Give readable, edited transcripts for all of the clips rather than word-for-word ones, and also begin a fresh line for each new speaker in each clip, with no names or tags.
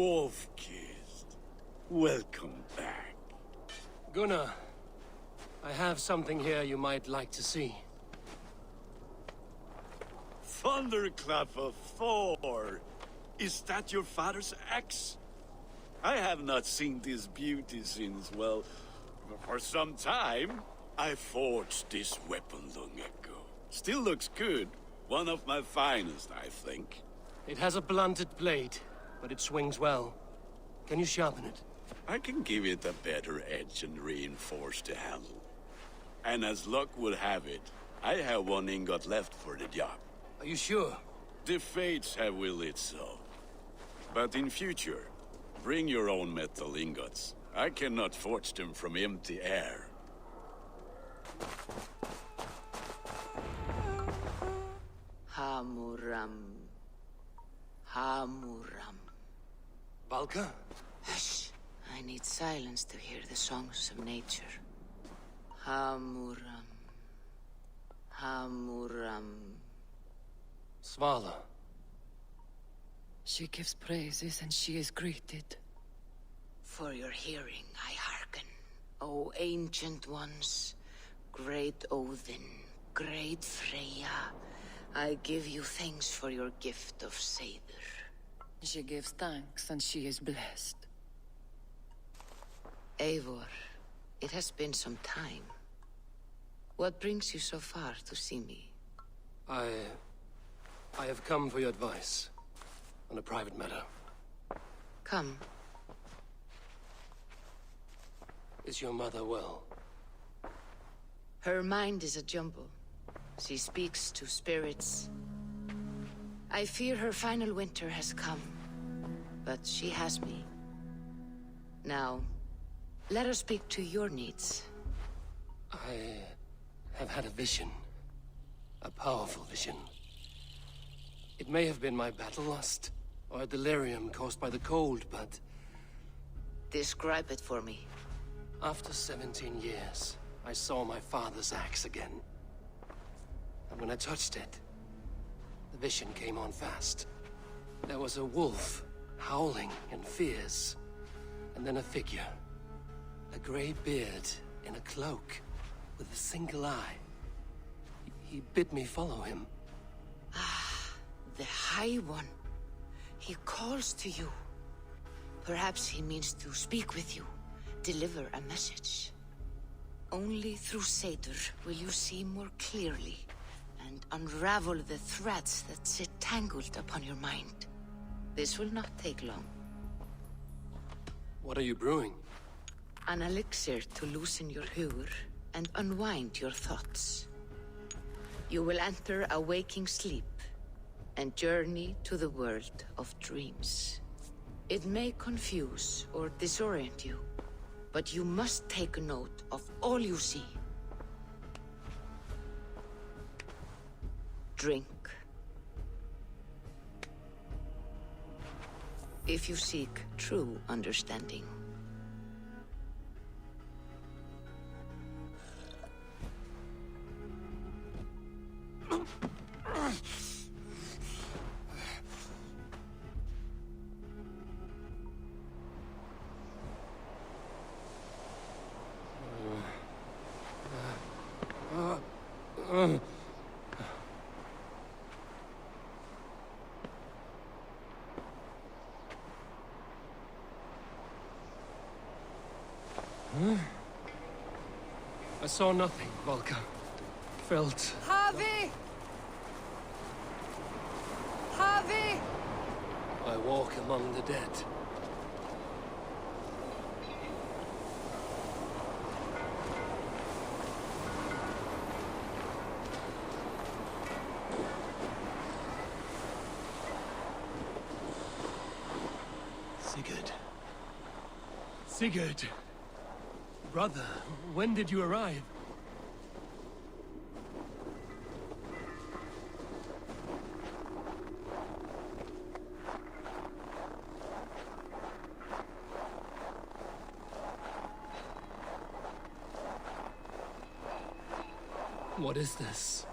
Dwarf-kissed. Welcome back.
Gunnar, I have something here you might like to see.
Thunderclap of Thor! Is that your father's axe? I have not seen this beauty since, well, for some time. I forged this weapon long ago. Still looks good. One of my finest, I think.
It has a blunted blade, but it swings well. Can you sharpen it?
I can give it a better edge and reinforce the handle. And as luck would have it, I have one ingot left for the job.
Are you sure?
The fates have willed it so. But in future, bring your own metal ingots. I cannot forge them from empty air.
Hamuram. Hamuram.
Valka?
Hush. I need silence to hear the songs of nature. Hamuram. Hamuram.
Svala.
She gives praises and she is greeted.
For your hearing, I hearken. O ancient ones, great Odin, great Freya, I give you thanks for your gift of Seidr.
She gives thanks and she is blessed.
Eivor, it has been some time. What brings you so far to see me?
I have come for your advice on a private matter.
Come.
Is your mother well?
Her mind is a jumble. She speaks to spirits. I fear her final winter has come, but she has me. Now, let us speak to your needs.
I have had a vision. A powerful vision. It may have been my battle lust, or a delirium caused by the cold, but...
Describe it for me.
After 17 years, I saw my father's axe again. And when I touched it, the vision came on fast. There was a wolf, howling and fierce, and then a figure. A grey beard in a cloak, with a single eye. He bid me follow him.
Ah, the High One. He calls to you. Perhaps he means to speak with you, deliver a message. Only through Seidr will you see more clearly and unravel the threads that sit tangled upon your mind. This will not take long.
What are you brewing?
An elixir to loosen your huer and unwind your thoughts. You will enter a waking sleep and journey to the world of dreams. It may confuse or disorient you, but you must take note of all you see. Drink. If you seek true understanding.
I saw nothing, Valka. Felt...
Harvey! Harvey!
I walk among the dead. Sigurd. Sigurd! Brother, when did you arrive? What is this?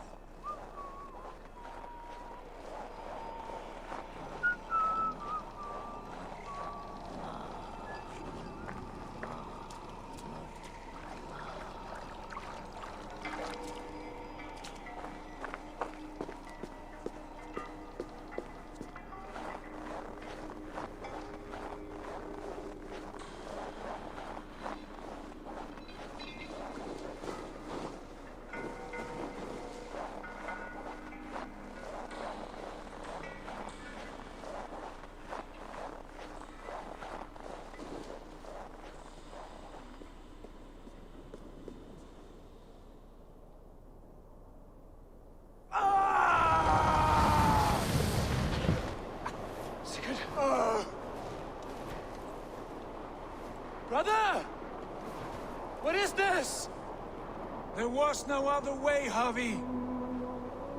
There was no other way, Javi.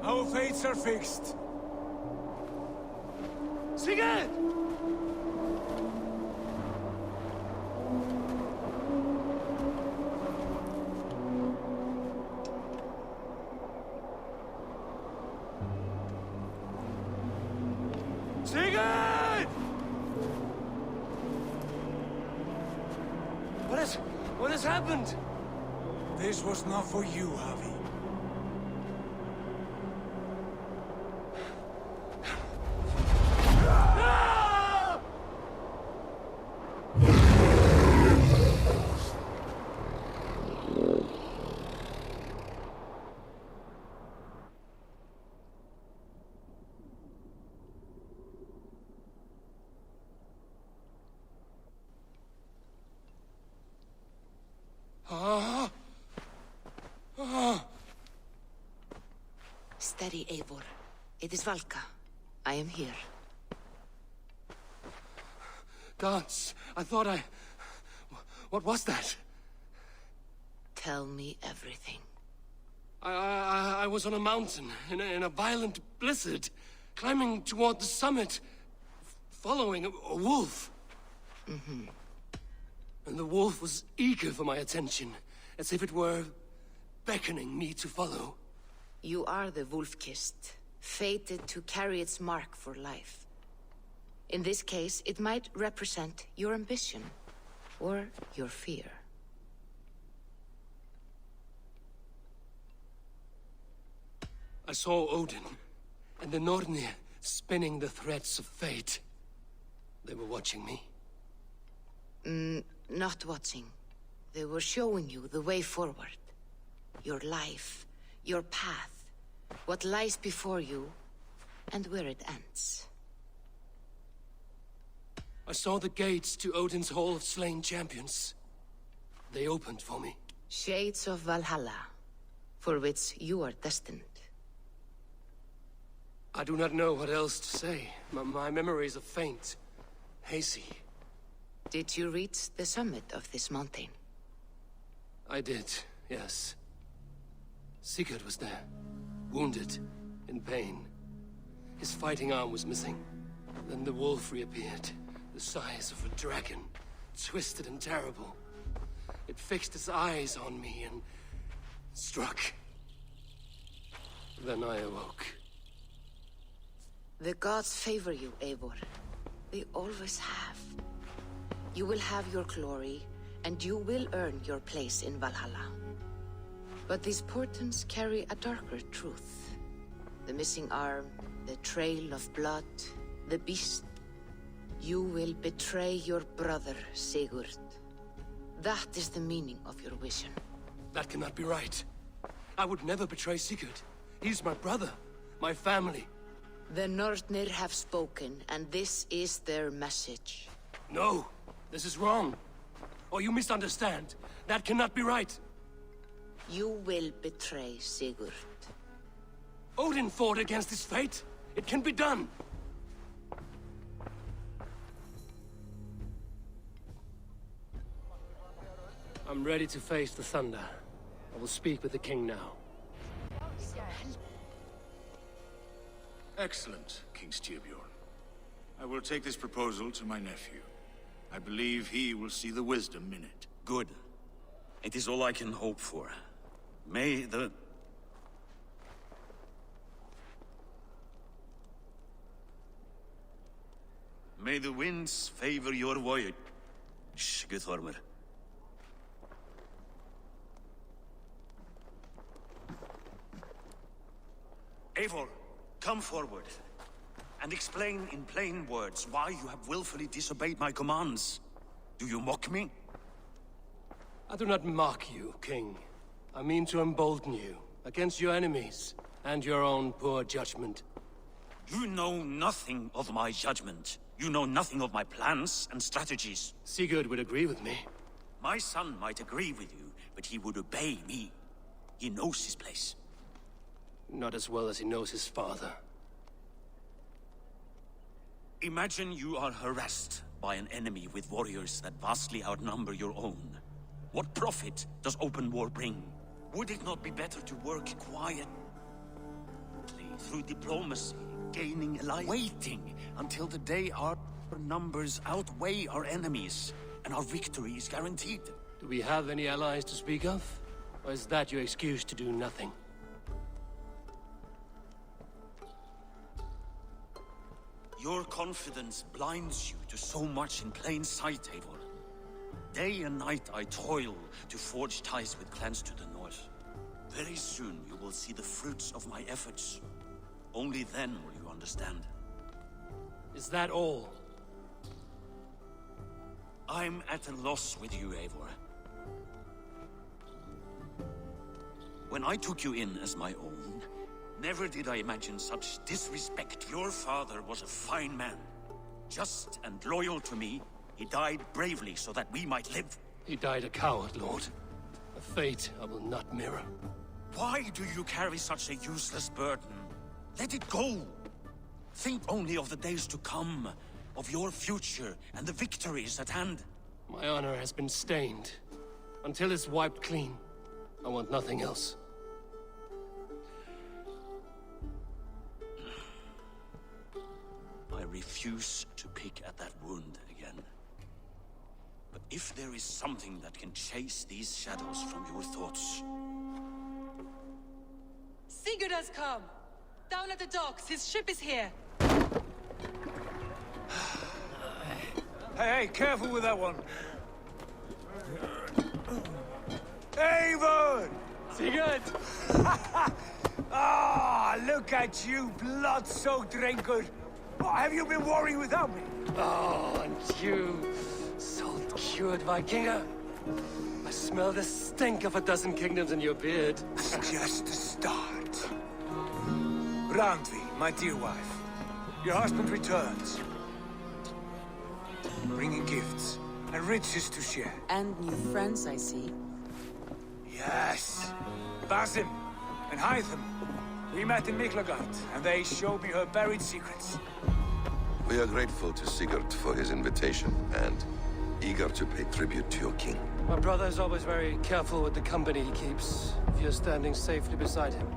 Our fates are fixed.
Sigurd! Sigurd!
What has happened?
This was not for you, Javi.
Steady, Eivor. It is Valka. I am here.
Gods, I thought I... What was that?
Tell me everything.
I was on a mountain, in a violent blizzard, climbing toward the summit, following a wolf.
Mm-hmm.
And the wolf was eager for my attention, as if it were beckoning me to follow.
You are the wolf-kissed, fated to carry its mark for life. In this case, it might represent your ambition, or your fear.
I saw Odin, and the Nornir spinning the threads of fate. They were watching me.
Not watching. They were showing you the way forward. Your life, your path, what lies before you, and where it ends.
I saw the gates to Odin's Hall of Slain Champions. They opened for me.
Shades of Valhalla, for which you are destined.
I do not know what else to say. My memories are faint, hazy.
Did you reach the summit of this mountain?
I did, yes. Sigurd was there, wounded, in pain. His fighting arm was missing. Then the wolf reappeared, the size of a dragon, twisted and terrible. It fixed its eyes on me and struck. Then I awoke.
The gods favor you, Eivor. They always have. You will have your glory, and you will earn your place in Valhalla. But these portents carry a darker truth. The missing arm, the trail of blood, the beast. You will betray your brother, Sigurd. That is the meaning of your vision.
That cannot be right. I would never betray Sigurd. He's my brother, my family.
The Nornir have spoken, and this is their message.
No, this is wrong. Or you misunderstand. That cannot be right.
You will betray Sigurd.
Odin fought against his fate. It can be done. I'm ready to face the thunder. I will speak with the king now.
Excellent, King Styrbjorn. I will take this proposal to my nephew. I believe he will see the wisdom in it.
Good. It is all I can hope for. May the winds favor your voyage, Guthormr. Eivor, come forward, and explain in plain words why you have willfully disobeyed my commands. Do you mock me?
I do not mock you, King. I mean to embolden you against your enemies and your own poor judgment.
You know nothing of my judgment. You know nothing of my plans and strategies.
Sigurd would agree with me.
My son might agree with you, but he would obey me. He knows his place.
Not as well as he knows his father.
Imagine you are harassed by an enemy with warriors that vastly outnumber your own. What profit does open war bring?
Would it not be better to work quietly, through diplomacy, gaining allies? Waiting until the day our numbers outweigh our enemies, and our victory is guaranteed.
Do we have any allies to speak of? Or is that your excuse to do nothing?
Your confidence blinds you to so much in plain sight, Eivor. Day and night I toil to forge ties with clans to the north. Very soon you will see the fruits of my efforts. Only then will you understand.
Is that all?
I'm at a loss with you, Eivor. When I took you in as my own, never did I imagine such disrespect. Your father was a fine man. Just and loyal to me, he died bravely so that we might live.
He died a coward, Lord. A fate I will not mirror.
Why do you carry such a useless burden? Let it go! Think only of the days to come, of your future and the victories at hand.
My honor has been stained. Until it's wiped clean, I want nothing else.
I refuse to pick at that wound again. But if there is something that can chase these shadows from your thoughts...
Sigurd has come! Down at the docks, his ship is here!
Hey, careful with that one. Eivor!
Sigurd!
Ah, look at you, blood-soaked raincoat. What have you been worrying without me?
Oh, and you, salt-cured Vikinger. I smell the stink of a dozen kingdoms in your beard.
It's just the start. Randvi, my dear wife, your husband returns, bringing gifts and riches to share.
And new friends, I see.
Yes, Basim and Hytham. We met in Miklagard, and they showed me her buried secrets.
We are grateful to Sigurd for his invitation, and eager to pay tribute to your king.
My brother is always very careful with the company he keeps. If you're standing safely beside him,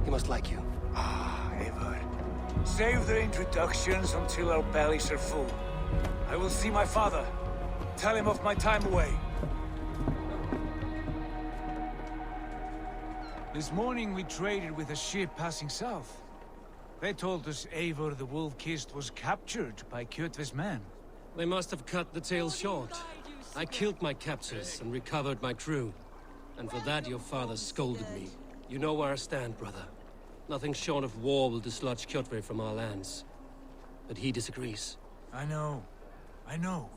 he must like you.
Ah, Eivor. Save the introductions until our bellies are full. I will see my father. Tell him of my time away.
This morning we traded with a ship passing south. They told us Eivor the Wolf-Kissed was captured by Kjotve's men.
They must have cut the tale short. I killed my captors and recovered my crew. And for that your father scolded me. You know where I stand, brother. Nothing short of war will dislodge Kjotve from our lands. But he disagrees.
I know. I know.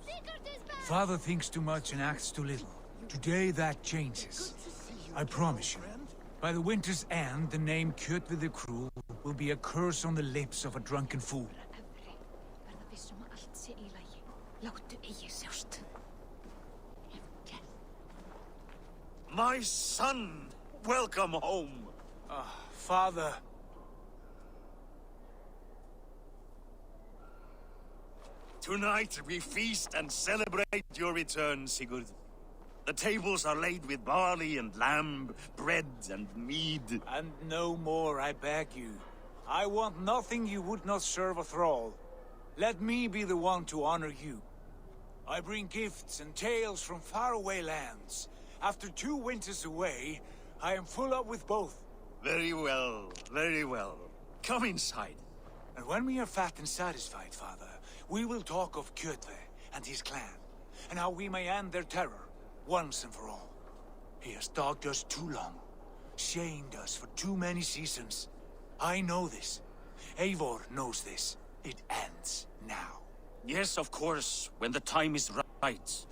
Father thinks too much and acts too little. Today that changes. I promise you. By the winter's end, the name Kjotve the Cruel will be a curse on the lips of a drunken fool.
My son! Welcome home!
Father.
Tonight we feast and celebrate your return, Sigurd. The tables are laid with barley and lamb, bread and mead.
And no more, I beg you. I want nothing you would not serve a thrall. Let me be the one to honor you. I bring gifts and tales from faraway lands. After 2 winters away, I am full up with both.
Very well, very well. Come inside.
And when we are fat and satisfied, Father, we will talk of Kjotve and his clan, and how we may end their terror, once and for all. He has dogged us too long, shamed us for too many seasons. I know this. Eivor knows this. It ends now.
Yes, of course, when the time is right.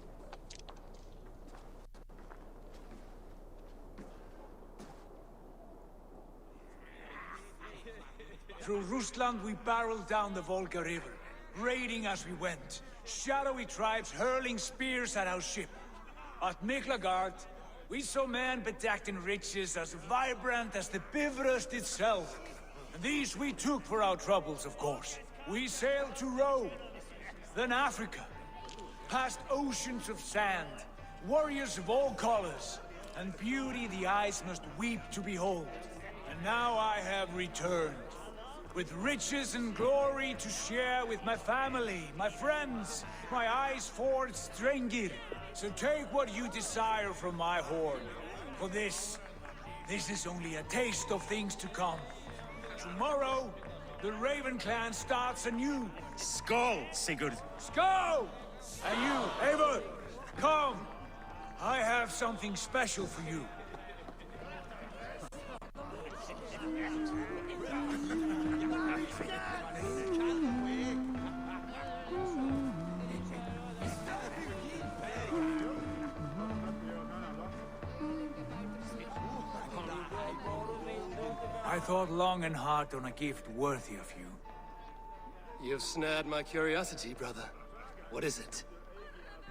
Through Rusland we barreled down the Volga River, raiding as we went. Shadowy tribes hurling spears at our ship. At Miklagard, we saw men bedecked in riches as vibrant as the Bifrost itself. And these we took for our troubles, of course. We sailed to Rome, then Africa, past oceans of sand, warriors of all colors, and beauty the eyes must weep to behold. And now I have returned, with riches and glory to share with my family, my friends, my eyes-forged Strengir. So take what you desire from my horn. For this is only a taste of things to come. Tomorrow, the Raven clan starts anew.
Skål, Sigurd!
Skål! And you, Eivor, come! I have something special for you. I thought long and hard on a gift worthy of you.
You've snared my curiosity, brother. What is it?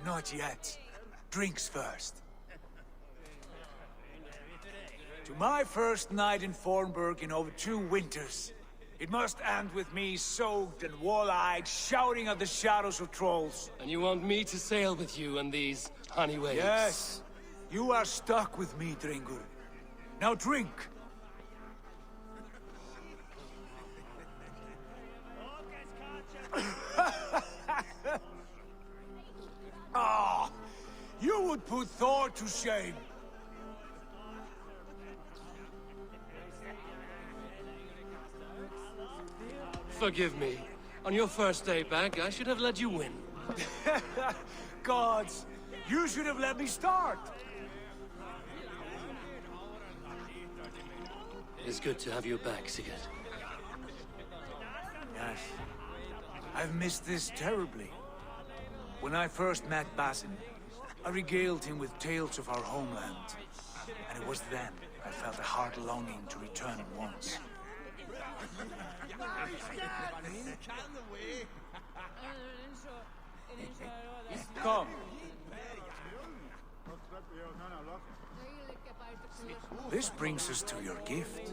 Not yet. Drinks first. To my first night in Fornburg in over 2 winters. It must end with me soaked and wall-eyed, shouting at the shadows of trolls.
And you want me to sail with you on these honey waves?
Yes. You are stuck with me, Dringur. Now drink. Ah, you would put Thor to shame.
Forgive me. On your first day back, I should have let you win.
Gods, you should have let me start.
It's good to have you back, Sigurd.
Yes. I've missed this terribly. When I first met Basin, I regaled him with tales of our homeland. And it was then I felt a heart longing to return at once. Come. This brings us to your gift.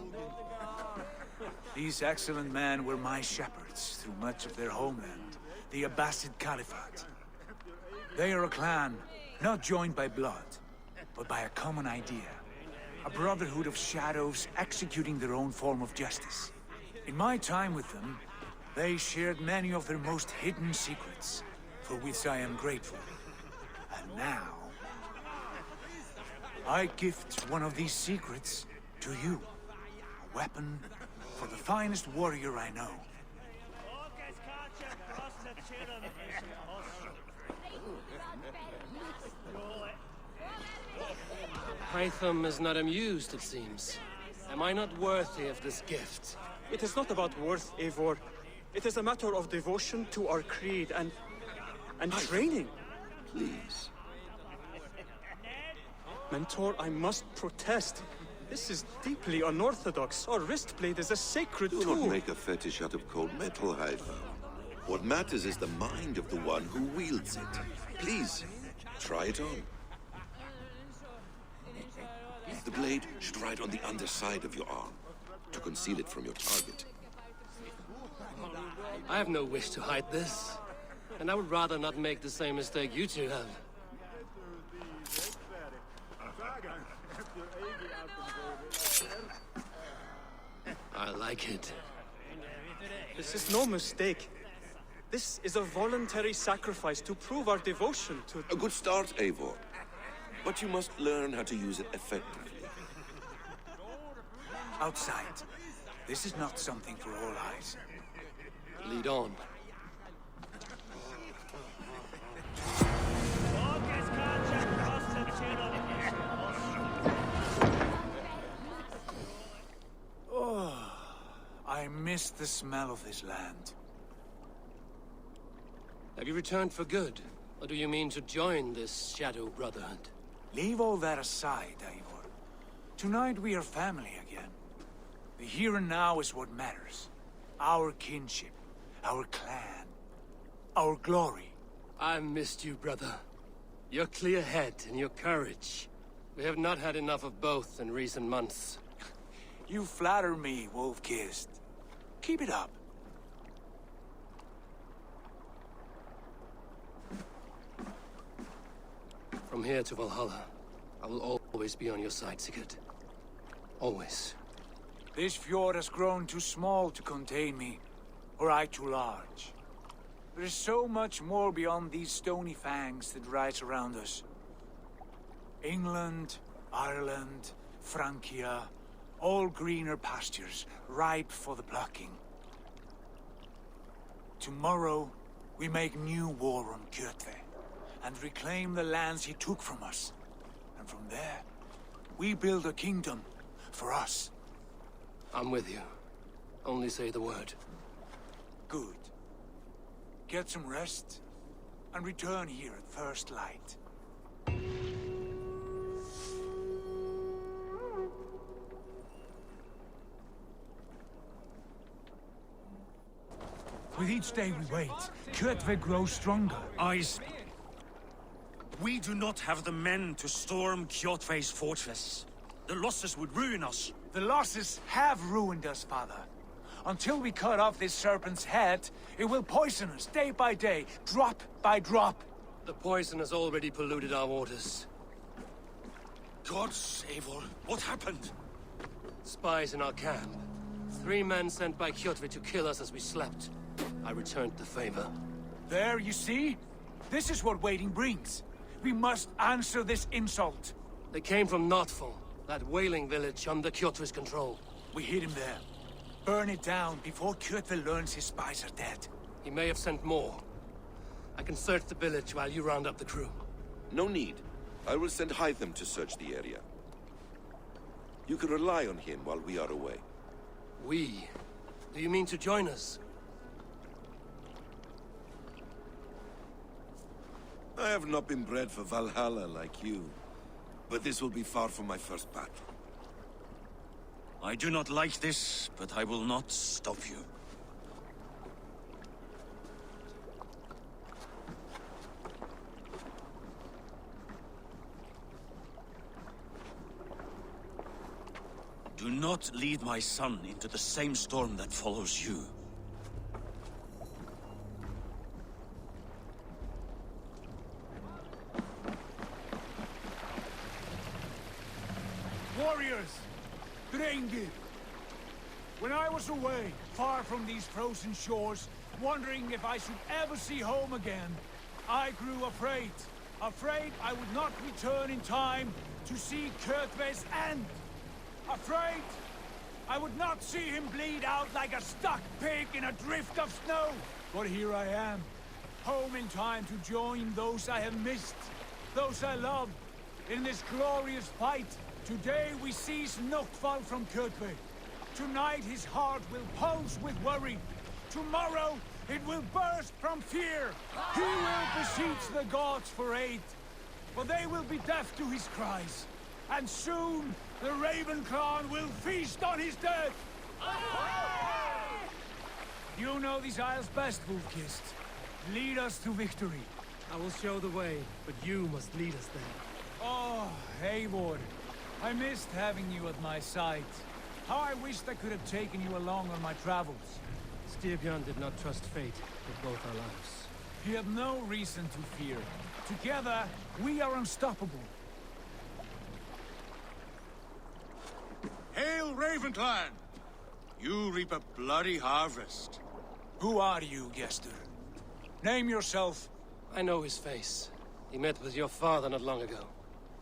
These excellent men were my shepherds through much of their homeland, the Abbasid Caliphate. They are a clan, not joined by blood, but by a common idea. A brotherhood of shadows executing their own form of justice. In my time with them, they shared many of their most hidden secrets, for which I am grateful. And now, I gift one of these secrets to you. A weapon for the finest warrior I know.
Hytham is not amused, it seems. Am I not worthy of this gift?
It is not about worth, Eivor. It is a matter of devotion to our creed and training.
Please.
Mentor, I must protest. This is deeply unorthodox. Our wrist blade is a sacred
Do
tool.
not make a fetish out of cold metal, Eivor. What matters is the mind of the one who wields it. Please, try it on. The blade should ride on the underside of your arm, to conceal it from your target.
I have no wish to hide this. And I would rather not make the same mistake you two have. I like it.
This is no mistake. This is a voluntary sacrifice to prove our devotion to...
A good start, Eivor. But you must learn how to use it effectively.
Outside. This is not something for all eyes.
Lead on.
Oh, I miss the smell of this land.
Have you returned for good? Or do you mean to join this Shadow Brotherhood?
Leave all that aside, Eivor. Tonight we are family again. The here and now is what matters. Our kinship, our clan, our glory.
I've missed you, brother. Your clear head and your courage. We have not had enough of both in recent months.
You flatter me, Wolf-Kissed. Keep it up.
From here to Valhalla, I will always be on your side, Sigurd. Always.
This fjord has grown too small to contain me, or I too large. There is so much more beyond these stony fangs that rise around us. England, Ireland, Francia, all greener pastures, ripe for the plucking. Tomorrow, we make new war on Kjotve, and reclaim the lands he took from us. And from there, we build a kingdom for us.
I'm with you. Only say the word.
Good. Get some rest, and return here at first light. With each day we wait, Kjotve grows stronger.
Eyes. We do not have the men to storm Kjotve's fortress. The losses would ruin us.
The losses have ruined us, father. Until we cut off this serpent's head, it will poison us day by day, drop by drop.
The poison has already polluted our waters.
Gods, Eivor, what happened?
Spies in our camp. 3 men sent by Kjotve to kill us as we slept. I returned the favor.
There, you see? This is what waiting brings. We must answer this insult.
They came from Notful, that whaling village under Kjotve's control.
We hid him there. Burn it down before Kjotve learns his spies are dead.
He may have sent more. I can search the village while you round up the crew.
No need. I will send Hytham to search the area. You can rely on him while we are away.
We? Do you mean to join us?
I have not been bred for Valhalla like you, but this will be far from my first battle.
I do not like this, but I will not stop you. Do not lead my son into the same storm that follows you.
Warriors! Drengir! When I was away, far from these frozen shores, wondering if I should ever see home again, I grew afraid. Afraid I would not return in time to see Kjotve's end. Afraid I would not see him bleed out like a stuck pig in a drift of snow. But here I am, home in time to join those I have missed, those I love, in this glorious fight. Today we seize Notfall from Kjotve. Tonight his heart will pulse with worry. Tomorrow it will burst from fear. He will beseech the gods for aid. For they will be deaf to his cries. And soon the Raven Clan will feast on his death. You know these isles best, Wolfkist. Lead us to victory.
I will show the way, but you must lead us there.
Oh, Eivor. I missed having you at my side. How I wished I could have taken you along on my travels.
Styrbjörn did not trust fate with both our lives.
You have no reason to fear. Together, we are unstoppable.
Hail, Ravenclan! You reap a bloody harvest.
Who are you, Gester? Name yourself.
I know his face. He met with your father not long ago.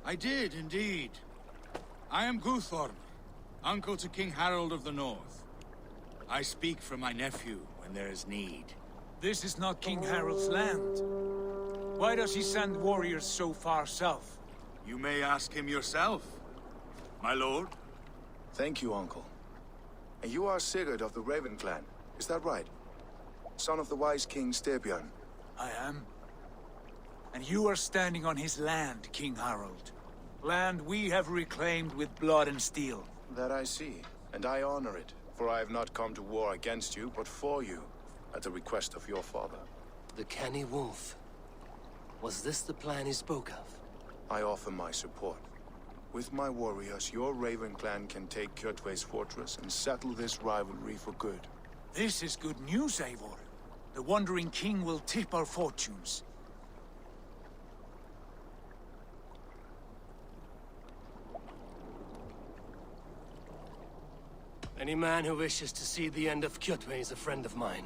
I did, indeed. I am Guthorm, uncle to King Harold of the North. I speak for my nephew when there is need.
This is not King Harold's land. Why does he send warriors so far south?
You may ask him yourself, my lord.
Thank you, uncle. And you are Sigurd of the Raven clan, is that right? Son of the wise King Styrbjörn.
I am. And you are standing on his land, King Harold. Land we have reclaimed with blood and steel.
That I see, and I honor it, for I have not come to war against you, but for you, at the request of your father.
The canny wolf. Was this the plan he spoke of?
I offer my support. With my warriors, your Raven clan can take Kjotve's fortress and settle this rivalry for good.
This is good news, Eivor. The Wandering King will tip our fortunes.
Any man who wishes to see the end of Kjotve is a friend of mine.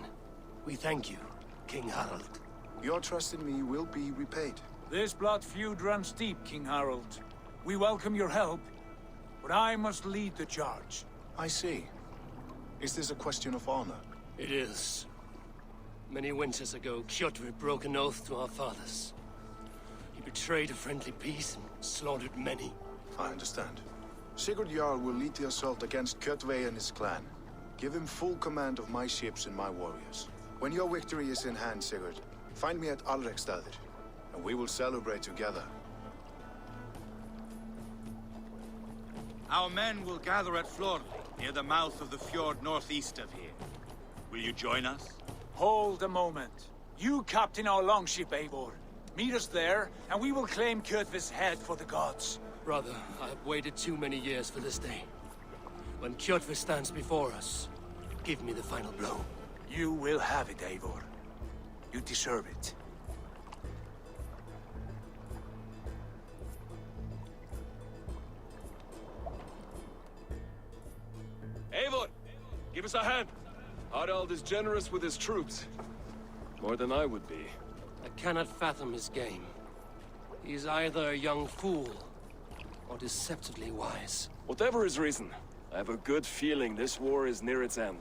We thank you, King Harald.
Your trust in me will be repaid.
This blood feud runs deep, King Harald. We welcome your help, but I must lead the charge.
I see. Is this a question of honor?
It is. Many winters ago, Kjotve broke an oath to our fathers. He betrayed a friendly peace and slaughtered many.
I understand. Sigurd Jarl will lead the assault against Kjotve and his clan. Give him full command of my ships and my warriors. When your victory is in hand, Sigurd, find me at Alrekstadir, and we will celebrate together.
Our men will gather at Florli, near the mouth of the fjord northeast of here. Will you join us?
Hold a moment. You captain our longship, Eivor. Meet us there, and we will claim Kjotve's head for the gods.
Brother, I have waited too many years for this day. When Kjotve stands before us, give me the final blow.
You will have it, Eivor. You deserve it.
Eivor, give us a hand. Harald is generous with his troops. More than I would be.
I cannot fathom his game. He's either a young fool, or deceptively wise.
Whatever his reason, I have a good feeling this war is near its end.